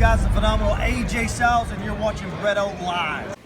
guys? The phenomenal AJ Styles, and you're watching Bretto Live.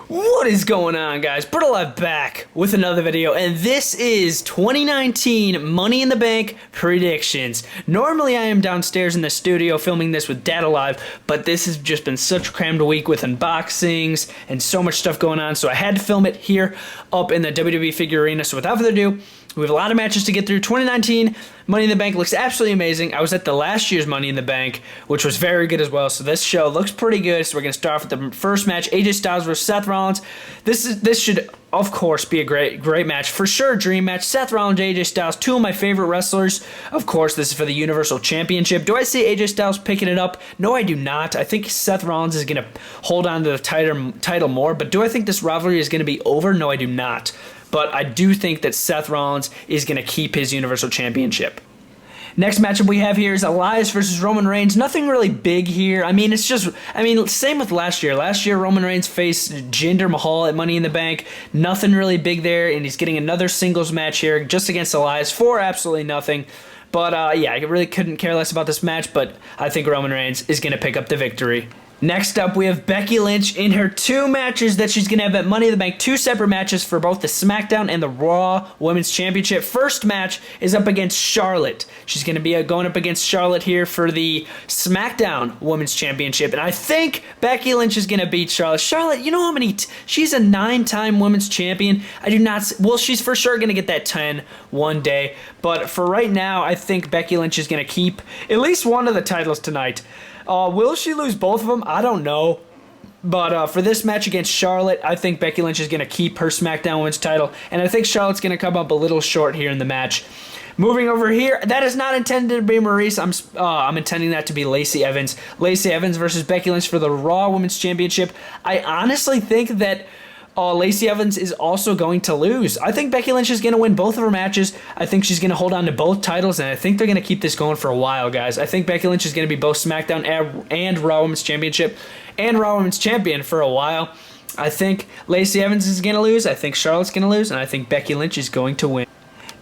What is going on, guys? Bretto Live back with another video, and this is 2019 Money in the Bank predictions. Normally, I am downstairs in the studio filming this with Data Live, but this has just been such a crammed week with unboxings and so much stuff going on, so I had to film it here up in the WWE Figure Arena. So without further ado, we have a lot of matches to get through. 2019 Money in the Bank looks absolutely amazing. I was at the last year's Money in the Bank, which was very good as well. So this show looks pretty good. So we're going to start off with the first match, AJ Styles versus Seth Rollins. This should, of course, be a great match. For sure, dream match. Seth Rollins, AJ Styles, two of my favorite wrestlers. Of course, this is for the Universal Championship. Do I see AJ Styles picking it up? No, I do not. I think Seth Rollins is going to hold on to the title more. But do I think this rivalry is going to be over? No, I do not. But I do think that Seth Rollins is going to keep his Universal Championship. Next matchup we have here is Elias versus Roman Reigns. Nothing really big here. Same with last year. Last year, Roman Reigns faced Jinder Mahal at Money in the Bank. Nothing really big there, and he's getting another singles match here just against Elias for absolutely nothing. But, yeah, I really couldn't care less about this match, but I think Roman Reigns is going to pick up the victory. Next up, we have Becky Lynch in her two matches that she's going to have at Money in the Bank. Two separate matches for both the SmackDown and the Raw Women's Championship. First match is up against Charlotte. She's going to be going up against Charlotte here for the SmackDown Women's Championship. And I think Becky Lynch is going to beat Charlotte. Charlotte, you know how many... she's a 9-time Women's Champion. I do not... well, she's for sure going to get that 10 one day. But for right now, I think Becky Lynch is going to keep at least one of the titles tonight. Will she lose both of them? I don't know. But for this match against Charlotte, I think Becky Lynch is going to keep her SmackDown Women's title. And I think Charlotte's going to come up a little short here in the match. Moving over here, that is not intended to be Maurice. I'm intending that to be Lacey Evans. Lacey Evans versus Becky Lynch for the Raw Women's Championship. I honestly think that Lacey Evans is also going to lose. I think Becky Lynch is going to win both of her matches. I think she's going to hold on to both titles, and I think they're going to keep this going for a while, guys. I think Becky Lynch is going to be both SmackDown and Raw Women's Championship and Raw Women's Champion for a while. I think Lacey Evans is going to lose. I think Charlotte's going to lose, and I think Becky Lynch is going to win.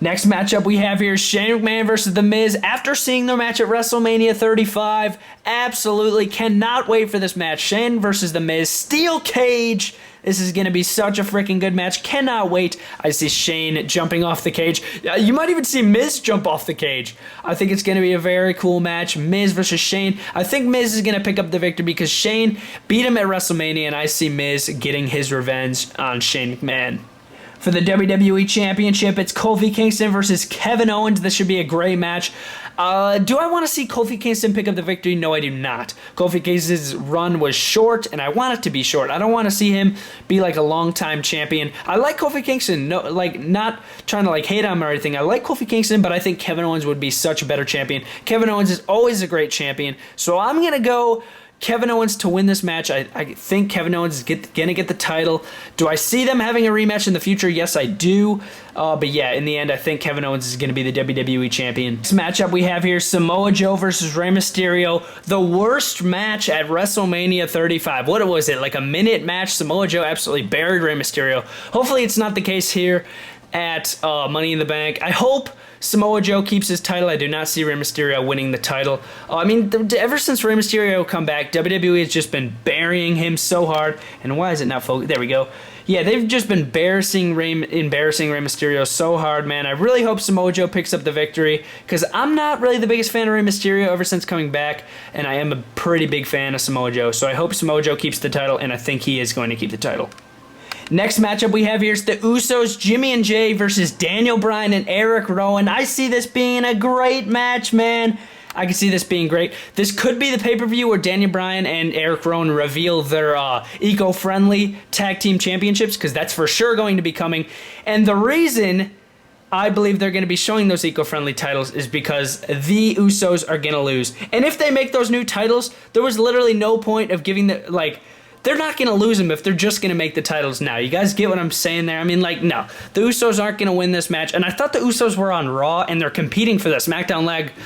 Next matchup we have here is Shane McMahon versus The Miz. After seeing their match at WrestleMania 35, absolutely cannot wait for this match. Shane versus The Miz. Steel cage. This is going to be such a freaking good match. Cannot wait. I see Shane jumping off the cage. You might even see Miz jump off the cage. I think it's going to be a very cool match. Miz versus Shane. I think Miz is going to pick up the victory because Shane beat him at WrestleMania, and I see Miz getting his revenge on Shane McMahon. For the WWE Championship, it's Kofi Kingston versus Kevin Owens. This should be a great match. Do I want to see Kofi Kingston pick up the victory? No, I do not. Kofi Kingston's run was short, and I want it to be short. I don't want to see him be like a long-time champion. I like Kofi Kingston. No, like, not trying to like hate on him or anything. I like Kofi Kingston, but I think Kevin Owens would be such a better champion. Kevin Owens is always a great champion, so I'm going to go Kevin Owens to win this match. I think Kevin Owens is going to get the title. Do I see them having a rematch in the future? Yes, I do. But yeah, in the end, I think Kevin Owens is going to be the WWE Champion. This matchup we have here, Samoa Joe versus Rey Mysterio. The worst match at WrestleMania 35. What was it, like a minute match? Samoa Joe absolutely buried Rey Mysterio. Hopefully it's not the case here at Money in the Bank. I hope Samoa Joe keeps his title. I do not see Rey Mysterio winning the title. Ever since Rey Mysterio come back, WWE has just been burying him so hard. And why is it not focused? There we go. Yeah, they've just been embarrassing Rey Mysterio so hard, man. I really hope Samoa Joe picks up the victory because I'm not really the biggest fan of Rey Mysterio ever since coming back, and I am a pretty big fan of Samoa Joe. So I hope Samoa Joe keeps the title, and I think he is going to keep the title. Next matchup we have here is the Usos, Jimmy and Jay versus Daniel Bryan and Eric Rowan. I see this being a great match, man. I can see this being great. This could be the pay-per-view where Daniel Bryan and Eric Rowan reveal their eco-friendly tag team championships, because that's for sure going to be coming. And the reason I believe they're going to be showing those eco-friendly titles is because the Usos are going to lose. And if they make those new titles, there was literally no point of giving the, like, they're not going to lose them if they're just going to make the titles now. You guys get what I'm saying there? I mean, like, no. The Usos aren't going to win this match. And I thought the Usos were on Raw, and they're competing for the SmackDown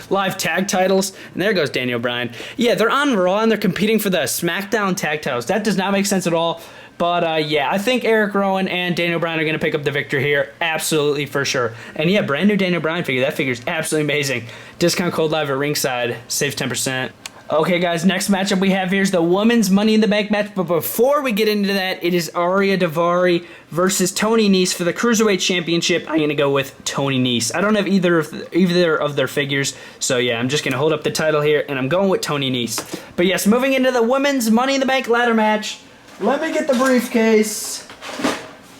Live tag titles. And there goes Daniel Bryan. Yeah, they're on Raw, and they're competing for the SmackDown tag titles. That does not make sense at all. But, yeah, I think Eric Rowan and Daniel Bryan are going to pick up the victory here. Absolutely, for sure. And, yeah, brand new Daniel Bryan figure. That figure's absolutely amazing. Discount code live at ringside. Saves 10%. Okay, guys, next matchup we have here is the Women's Money in the Bank match. But before we get into that, it is Aria Davari versus Tony Nese for the Cruiserweight Championship. I'm going to go with Tony Nese. I don't have either of their figures, so yeah, I'm just going to hold up the title here, and I'm going with Tony Nese. But yes, moving into the Women's Money in the Bank ladder match. Let me get the briefcase.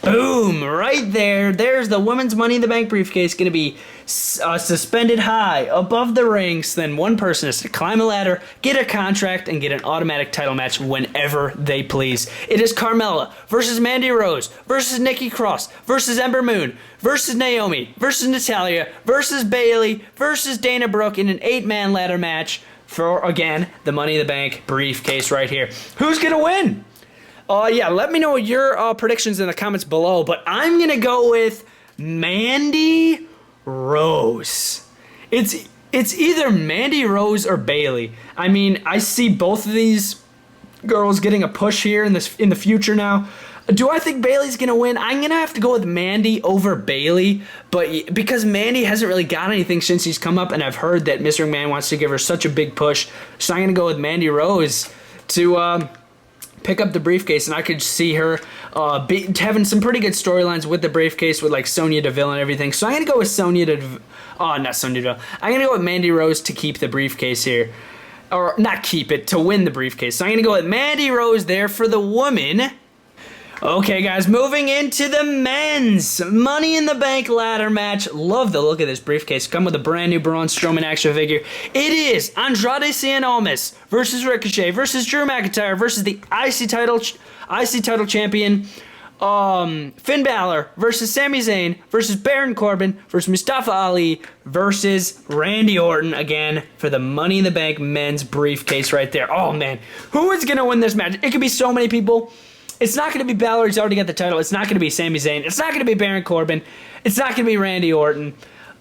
Boom, right there. There's the Women's Money in the Bank briefcase, going to be suspended high above the rings. Then one person has to climb a ladder, get a contract, and get an automatic title match whenever they please. It is Carmella versus Mandy Rose versus Nikki Cross versus Ember Moon versus Naomi versus Natalya versus Bayley versus Dana Brooke in an 8-man ladder match for, again, the Money in the Bank briefcase right here. Who's going to win? Yeah, let me know your predictions in the comments below, but I'm going to go with Mandy Rose. It's either Mandy Rose or Bayley. I mean, I see both of these girls getting a push here in the future now. Do I think Bayley's going to win? I'm going to have to go with Mandy over Bayley, but because Mandy hasn't really got anything since she's come up, and I've heard that Mr. McMahon wants to give her such a big push, so I'm going to go with Mandy Rose to pick up the briefcase, and I could see her having some pretty good storylines with the briefcase with like Sonya Deville and everything. So I'm going to go with not Sonya Deville. I'm going to go with Mandy Rose to keep the briefcase here. Or not keep it, to win the briefcase. So I'm going to go with Mandy Rose there for the woman. Okay, guys, moving into the men's Money in the Bank ladder match. Love the look of this briefcase. Come with a brand new Braun Strowman action figure. It is Andrade Cien Almas versus Ricochet versus Drew McIntyre versus the IC title champion Finn Balor versus Sami Zayn versus Baron Corbin versus Mustafa Ali versus Randy Orton again for the Money in the Bank men's briefcase right there. Oh, man. Who is going to win this match? It could be so many people. It's not going to be Balor. He's already got the title. It's not going to be Sami Zayn. It's not going to be Baron Corbin. It's not going to be Randy Orton.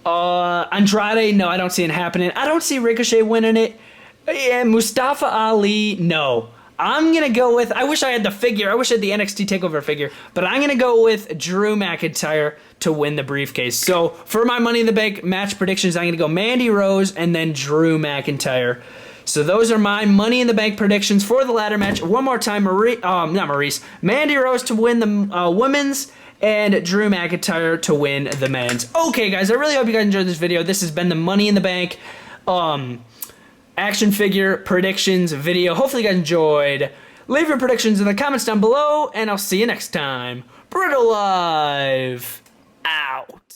Andrade, no, I don't see it happening. I don't see Ricochet winning it. And Mustafa Ali, no. I'm going to go with, I wish I had the figure. I wish I had the NXT TakeOver figure. But I'm going to go with Drew McIntyre to win the briefcase. So for my Money in the Bank match predictions, I'm going to go Mandy Rose and then Drew McIntyre. So those are my Money in the Bank predictions for the ladder match. One more time, Mandy Rose to win the women's and Drew McIntyre to win the men's. Okay, guys, I really hope you guys enjoyed this video. This has been the Money in the Bank action figure predictions video. Hopefully you guys enjoyed. Leave your predictions in the comments down below, and I'll see you next time. Brittle Live out.